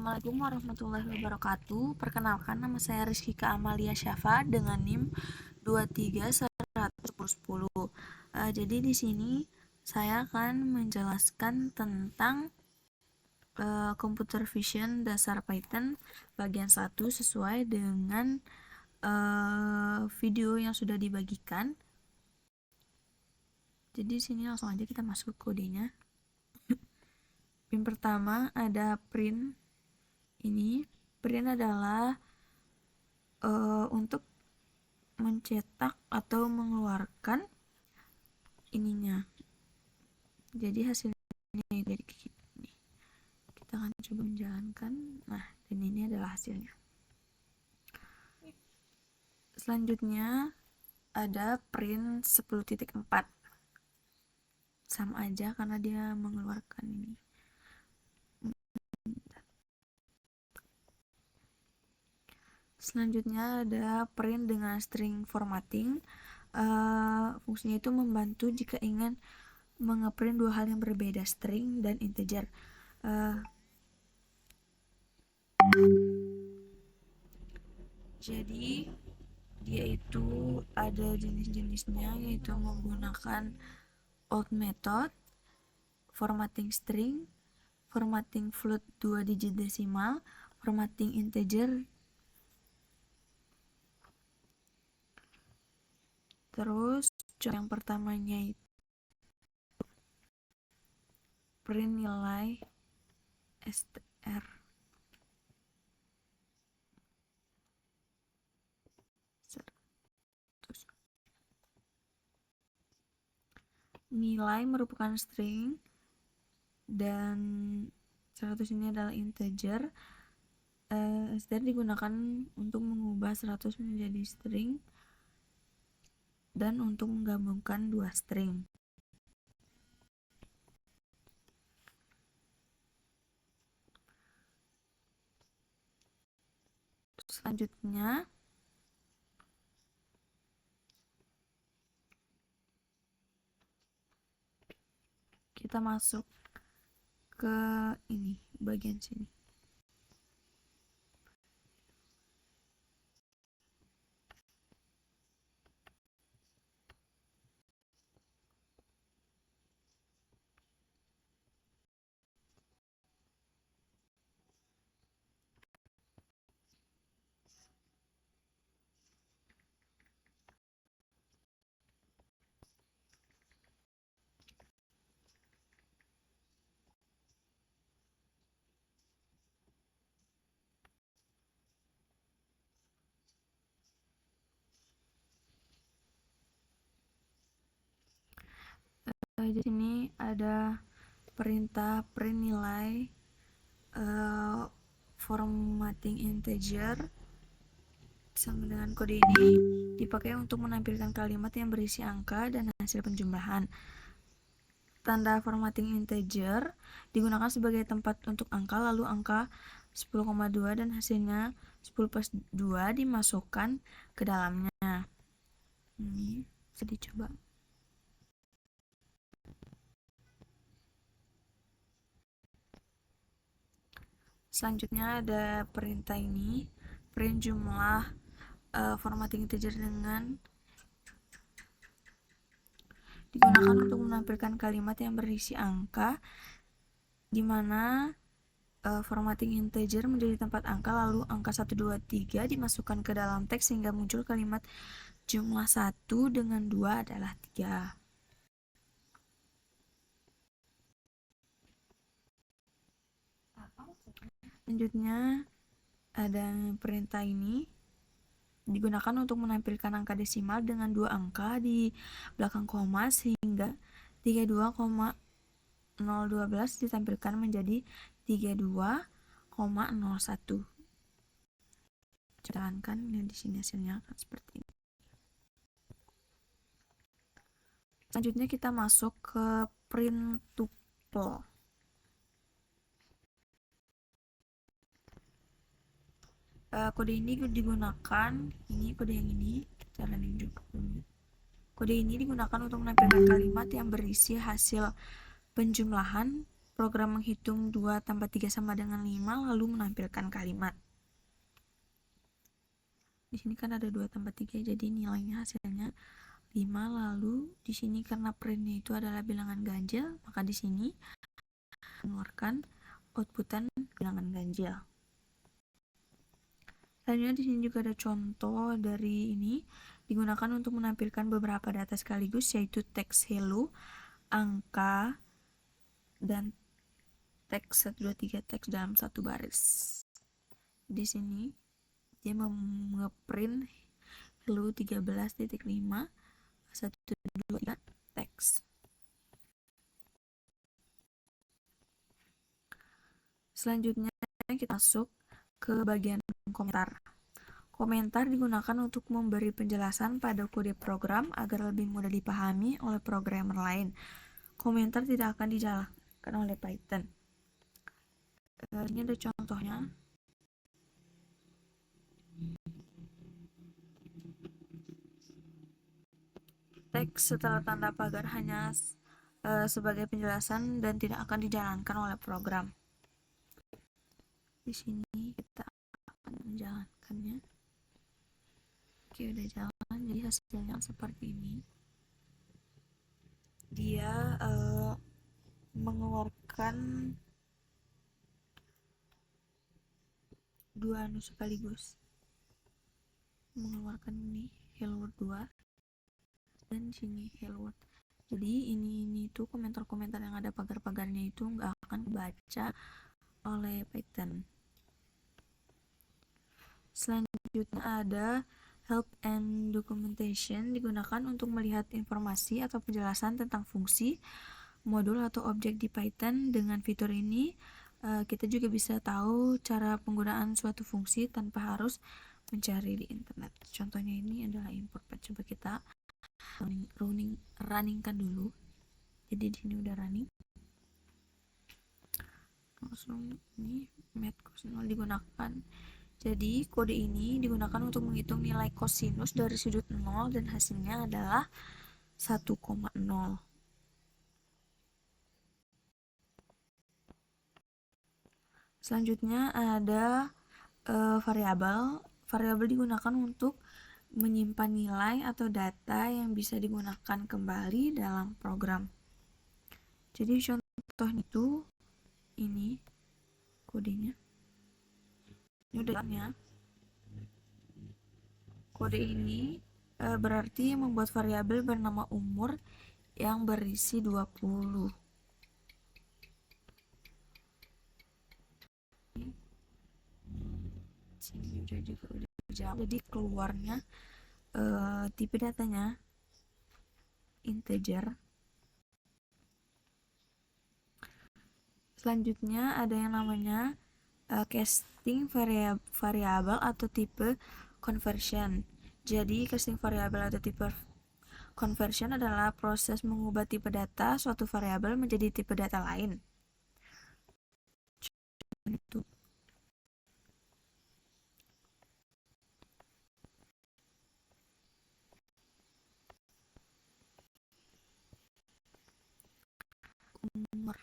Assalamualaikum warahmatullahi wabarakatuh. Perkenalkan, nama saya Rizkika Amalia Syafa dengan NIM 23.110. Jadi di sini saya akan menjelaskan tentang computer vision dasar Python bagian 1 sesuai dengan video yang sudah dibagikan. Jadi di sini langsung aja kita masuk ke kodenya. Yang pertama ada print. Ini print adalah untuk mencetak atau mengeluarkan ininya. Jadi hasilnya dari ini. Kita akan coba menjalankan. Nah, dan ini adalah hasilnya. Selanjutnya ada print 10.4. Sama aja karena dia mengeluarkan ini. Selanjutnya ada print dengan string formatting. Fungsinya itu membantu jika ingin mengeprint dua hal yang berbeda, string dan integer. Jadi dia itu ada jenis-jenisnya, yaitu menggunakan old method, formatting string, formatting float 2 digit desimal, formatting integer. Terus yang pertamanya itu print nilai str. Nilai merupakan string dan 100 ini adalah integer. Str digunakan untuk mengubah 100 menjadi string dan untuk menggabungkan dua string. Selanjutnya kita masuk ke ini bagian sini. Di sini ada perintah print nilai formatting integer. Sama dengan kode ini dipakai untuk menampilkan kalimat yang berisi angka dan hasil penjumlahan. Tanda formatting integer digunakan sebagai tempat untuk angka, lalu angka 10,2 dan hasilnya 10 plus 2 dimasukkan ke dalamnya. Ini bisa dicoba. Selanjutnya ada perintah ini, print jumlah formatting integer dengan digunakan untuk menampilkan kalimat yang berisi angka, di mana formatting integer menjadi tempat angka, lalu angka 1, 2, 3 dimasukkan ke dalam teks sehingga muncul kalimat jumlah 1 dengan 2 adalah 3. Selanjutnya ada perintah ini digunakan untuk menampilkan angka desimal dengan dua angka di belakang koma sehingga 32,012 ditampilkan menjadi 32,01. Jalankan di sini hasilnya akan seperti ini. Selanjutnya kita masuk ke print tuple. Kode ini digunakan, ini kode yang ini, jalanin juga dulu. Kode ini digunakan untuk menampilkan kalimat yang berisi hasil penjumlahan program menghitung 2 tambah 3 sama dengan 5 lalu menampilkan kalimat. Di sini kan ada 2 tambah 3, jadi nilainya hasilnya 5, lalu di sini karena printnya itu adalah bilangan ganjil, maka di sini mengeluarkan outputan bilangan ganjil. Selanjutnya di sini juga ada contoh dari ini, digunakan untuk menampilkan beberapa data sekaligus, yaitu teks hello, angka, dan teks 1, 2, 3 teks dalam satu baris. Di sini dia ngeprint hello 13.5 1, 2, 3 teks. Selanjutnya kita masuk ke bagian komentar. Komentar digunakan untuk memberi penjelasan pada kode program agar lebih mudah dipahami oleh programmer lain. Komentar tidak akan dijalankan oleh Python. Ini ada contohnya. Teks setelah tanda pagar hanya sebagai penjelasan dan tidak akan dijalankan oleh program. Di sini kita akan menjalankannya. Oke, udah jalan, jadi hasilnya seperti ini. Dia mengeluarkan 2 sekaligus. Mengeluarkan ini hello world 2 dan sini hello world. Jadi ini tuh komentar-komentar yang ada pagar-pagarnya itu nggak akan dibaca oleh Python. Selanjutnya ada help and documentation, digunakan untuk melihat informasi atau penjelasan tentang fungsi, modul atau objek di Python. Dengan fitur ini kita juga bisa tahu cara penggunaan suatu fungsi tanpa harus mencari di internet. Contohnya ini adalah import. Coba kita runningkan dulu. Jadi di sini udah running. Langsung ini math cos 0 digunakan. Jadi kode ini digunakan untuk menghitung nilai kosinus dari sudut 0 dan hasilnya adalah 1,0. Selanjutnya ada variabel. Variabel digunakan untuk menyimpan nilai atau data yang bisa digunakan kembali dalam program. Jadi contohnya itu ini kodenya. Ini udah kode ini berarti membuat variabel bernama umur yang berisi 20. Sini udah jauh. Jadi keluarnya tipe datanya integer. Selanjutnya ada yang namanya casting variabel atau tipe conversion. Jadi casting variabel atau tipe conversion adalah proses mengubah tipe data suatu variabel menjadi tipe data lain. Itu. Umur.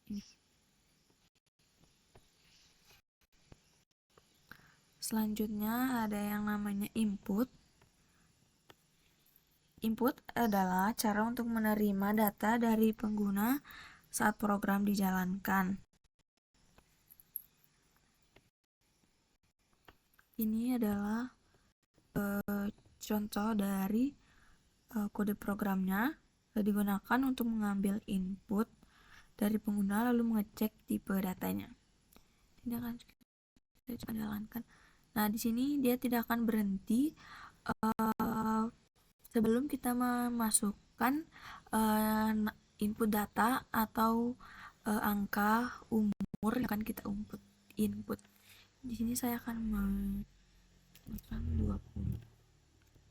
Ini. Selanjutnya ada yang namanya input. Input adalah cara untuk menerima data dari pengguna saat program dijalankan. Ini adalah contoh dari kode programnya, digunakan untuk mengambil input dari pengguna lalu mengecek tipe datanya. Ini akan kita jalankan. Nah, di sini dia tidak akan berhenti sebelum kita memasukkan input data atau angka umur yang akan kita input. Di sini saya akan memasukkan 20.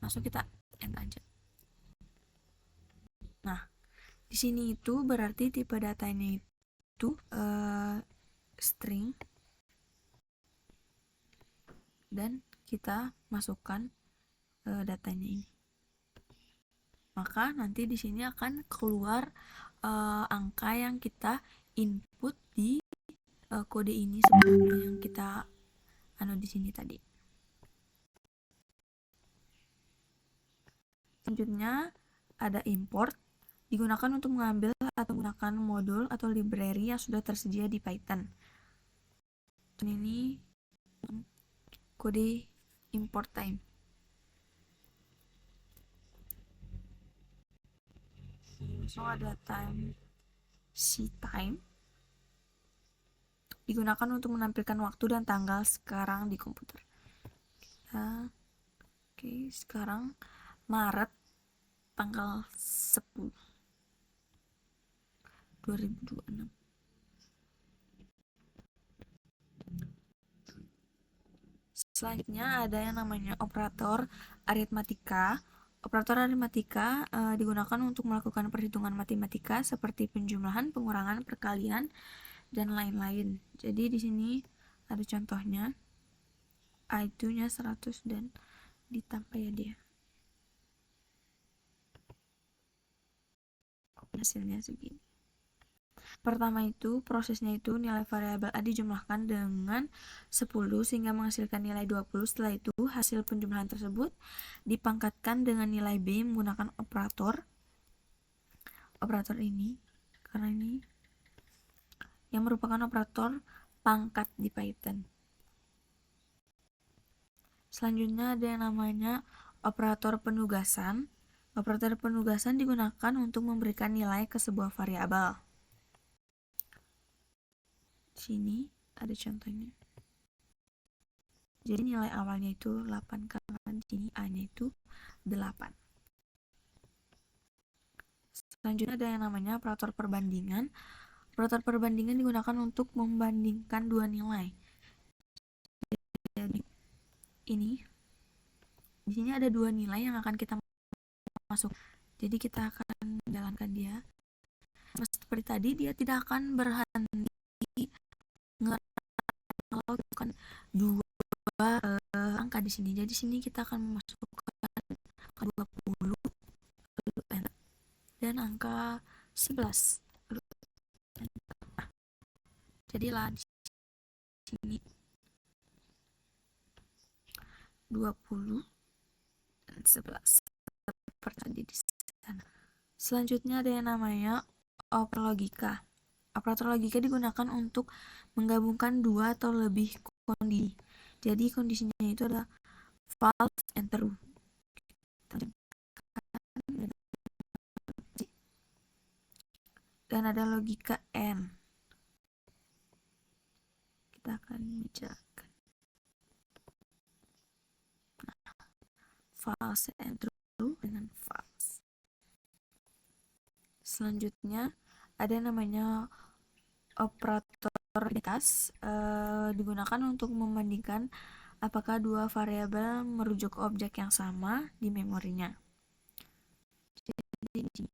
Langsung kita enter aja. Nah, di sini itu berarti tipe datanya itu string dan kita masukkan datanya ini. Maka nanti di sini akan keluar angka yang kita input di kode ini sebelumnya yang kita di sini tadi. Selanjutnya ada import, digunakan untuk mengambil atau menggunakan modul atau library yang sudah tersedia di Python. Ini kode import time. So ada time ctime, digunakan untuk menampilkan waktu dan tanggal sekarang di komputer. Oke, sekarang Maret tanggal 10 2026. Selanjutnya ada yang namanya operator aritmatika. Operator aritmatika digunakan untuk melakukan perhitungan matematika seperti penjumlahan, pengurangan, perkalian, dan lain-lain. Jadi di sini ada contohnya. A itu-nya 100 dan ditambah ya dia. Hasilnya segini. Pertama itu, prosesnya itu nilai variabel A dijumlahkan dengan 10 sehingga menghasilkan nilai 20. Setelah itu, hasil penjumlahan tersebut dipangkatkan dengan nilai B menggunakan operator ini, karena ini yang merupakan operator pangkat di Python. Selanjutnya ada yang namanya operator penugasan. Operator penugasan digunakan untuk memberikan nilai ke sebuah variabel. Sini ada contohnya. Jadi nilai awalnya itu 8 karena di sini A-nya itu 8. Selanjutnya ada yang namanya operator perbandingan. Operator perbandingan digunakan untuk membandingkan dua nilai. Jadi ini di sini ada dua nilai yang akan kita masuk. Jadi kita akan jalankan dia. Seperti tadi, dia tidak akan berhenti kalau bukan dua angka di sini. Jadi sini kita akan memasukkan angka 20 dan angka 11. Nah, jadilah di sini 20 dan 11 seperti tadi di sana. Selanjutnya ada yang namanya operator logika. Operator logika digunakan untuk menggabungkan dua atau lebih kondisi. Jadi kondisinya itu adalah false and true. Dan ada logika AND. Kita akan bicarakan. False and true dengan false. Selanjutnya ada namanya operator identitas, digunakan untuk membandingkan apakah dua variabel merujuk ke objek yang sama di memorinya. Jadi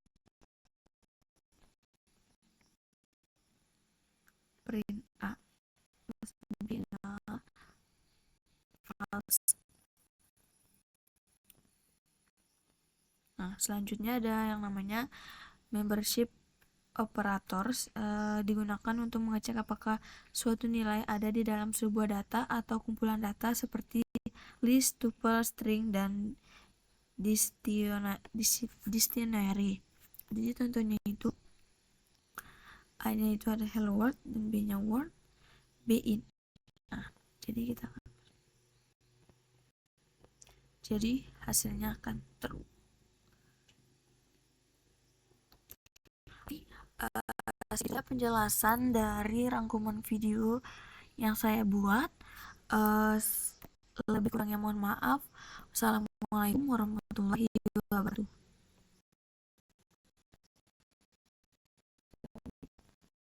print A false. Nah, selanjutnya ada yang namanya membership operators, digunakan untuk mengecek apakah suatu nilai ada di dalam sebuah data atau kumpulan data seperti list, tuple, string, dan dictionary. Jadi contohnya itu A-nya itu ada hello world dan B-nya word, B in. Nah, jadi hasilnya akan true. Sekian penjelasan dari rangkuman video yang saya buat. Lebih kurangnya mohon maaf. Wassalamualaikum warahmatullahi wabarakatuh.